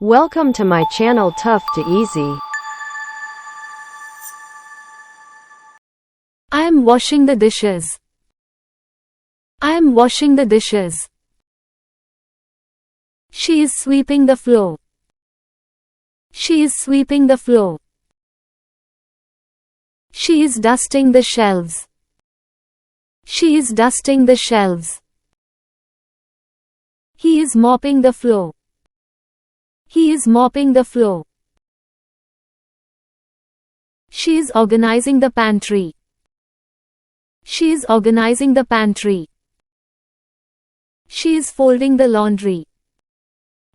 Welcome to my channel Tough to Easy. I am washing the dishes. I am washing the dishes. She is sweeping the floor. She is sweeping the floor. She is dusting the shelves. She is dusting the shelves. He is mopping the floor. He is mopping the floor. She is organizing the pantry. She is organizing the pantry. She is folding the laundry.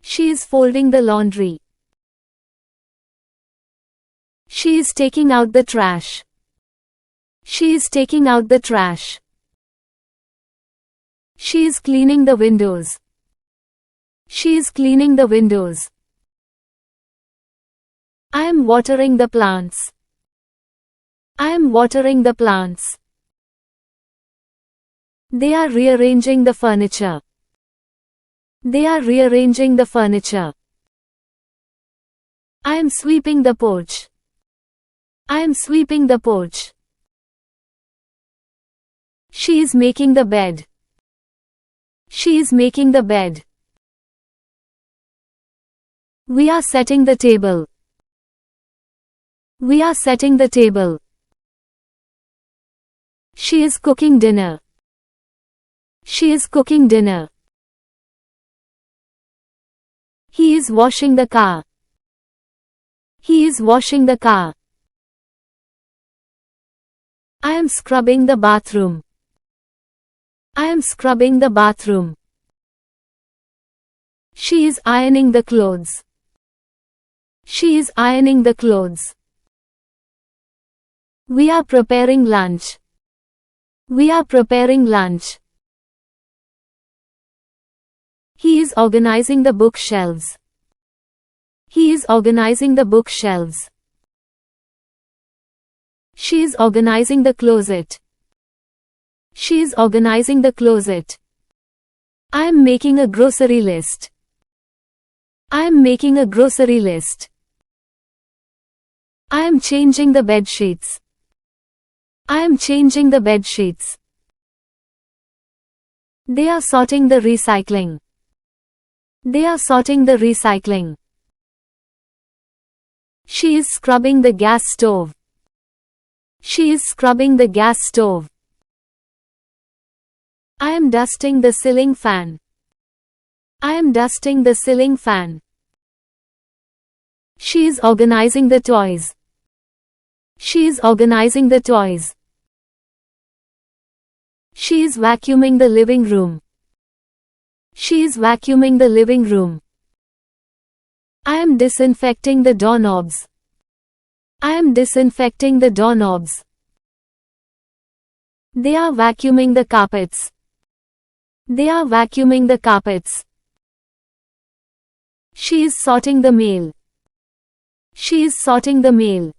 She is folding the laundry. She is taking out the trash. She is taking out the trash. She is cleaning the windows. She is cleaning the windows. I am watering the plants. I am watering the plants. They are rearranging the furniture. They are rearranging the furniture. I am sweeping the porch. I am sweeping the porch. She is making the bed. She is making the bed. We are setting the table. We are setting the table. She is cooking dinner. She is cooking dinner. He is washing the car. He is washing the car. I am scrubbing the bathroom. I am scrubbing the bathroom. She is ironing the clothes. She is ironing the clothes. We are preparing lunch. We are preparing lunch. He is organizing the bookshelves. He is organizing the bookshelves. She is organizing the closet. She is organizing the closet. I am making a grocery list. I am making a grocery list. I am changing the bed sheets. I am changing the bed sheets. They are sorting the recycling. They are sorting the recycling. She is scrubbing the gas stove. She is scrubbing the gas stove. I am dusting the ceiling fan. I am dusting the ceiling fan. She is organizing the toys. She is organizing the toys. She is vacuuming the living room. She is vacuuming the living room. I am disinfecting the doorknobs. I am disinfecting the doorknobs. They are vacuuming the carpets. They are vacuuming the carpets. She is sorting the mail. She is sorting the mail.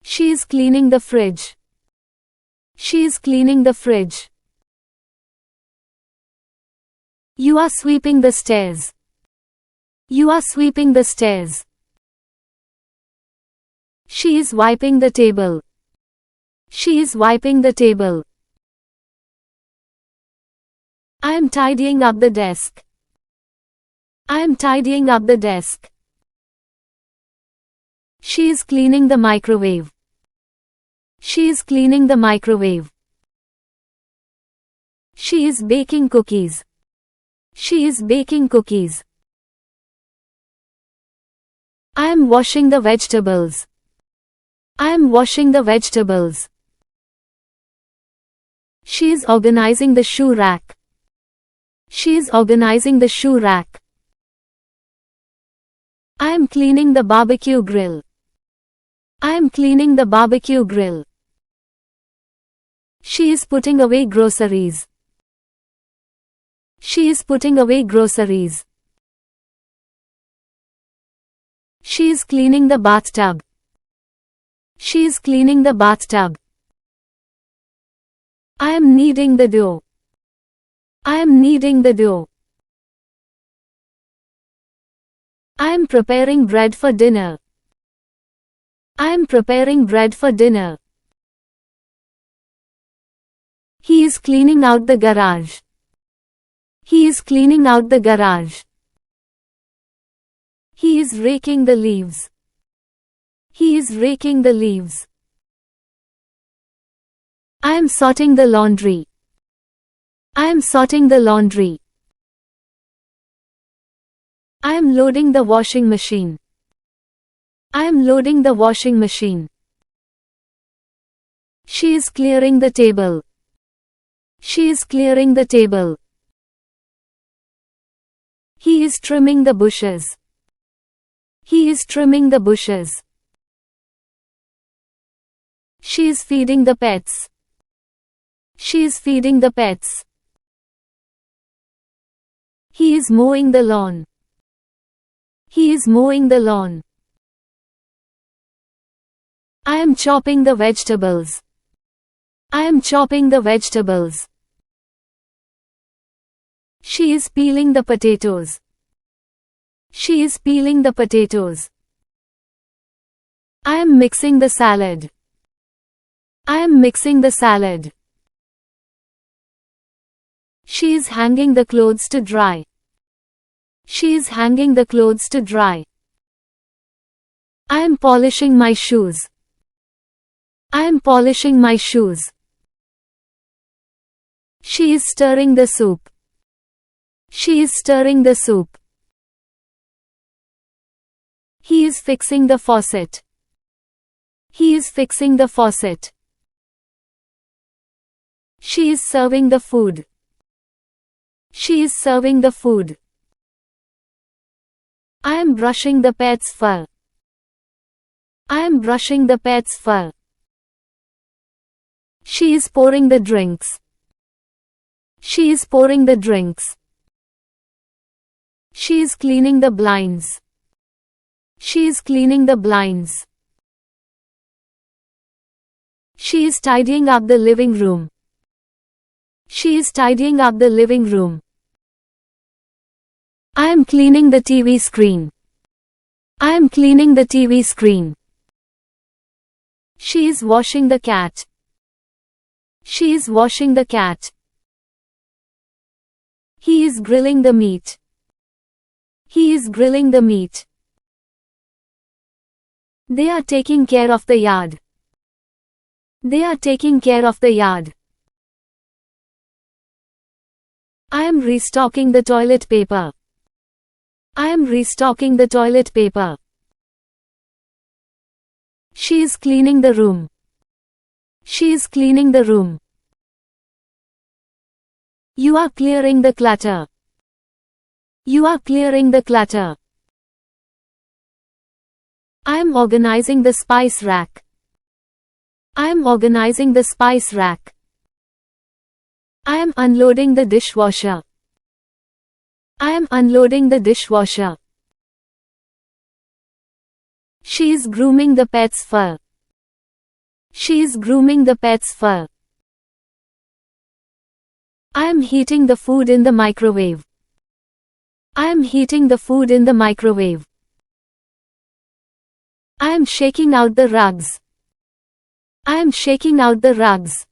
She is cleaning the fridge. She is cleaning the fridge. You are sweeping the stairs. You are sweeping the stairs. She is wiping the table. She is wiping the table. I am tidying up the desk. I am tidying up the desk. She is cleaning the microwave. She is cleaning the microwave. She is baking cookies. She is baking cookies. I am washing the vegetables. I am washing the vegetables. She is organizing the shoe rack. She is organizing the shoe rack. I am cleaning the barbecue grill. I am cleaning the barbecue grill. She is putting away groceries. She is putting away groceries. She is cleaning the bathtub. She is cleaning the bathtub. I am kneading the dough. I am kneading the dough. I am preparing bread for dinner. I am preparing bread for dinner. He is cleaning out the garage. He is cleaning out the garage. He is raking the leaves. He is raking the leaves. I am sorting the laundry. I am sorting the laundry. I am loading the washing machine. I am loading the washing machine. She is clearing the table. She is clearing the table. He is trimming the bushes. He is trimming the bushes. She is feeding the pets. She is feeding the pets. He is mowing the lawn. He is mowing the lawn. I am chopping the vegetables. I am chopping the vegetables. She is peeling the potatoes. She is peeling the potatoes. I am mixing the salad. I am mixing the salad. She is hanging the clothes to dry. She is hanging the clothes to dry. I am polishing my shoes. I am polishing my shoes. She is stirring the soup. She is stirring the soup. He is fixing the faucet. He is fixing the faucet. She is serving the food. She is serving the food. I am brushing the pet's fur. I am brushing the pet's fur. She is pouring the drinks. She is pouring the drinks. She is cleaning the blinds. She is cleaning the blinds. She is tidying up the living room. She is tidying up the living room. I am cleaning the TV screen. I am cleaning the TV screen. She is washing the cat. She is washing the cat. He is grilling the meat. He is grilling the meat. They are taking care of the yard. They are taking care of the yard. I am restocking the toilet paper. I am restocking the toilet paper. She is cleaning the room. She is cleaning the room. You are clearing the clutter. You are clearing the clutter. I am organizing the spice rack. I am organizing the spice rack. I am unloading the dishwasher. I am unloading the dishwasher. She is grooming the pet's fur. She is grooming the pet's fur. I am heating the food in the microwave. I am heating the food in the microwave. I am shaking out the rugs. I am shaking out the rugs.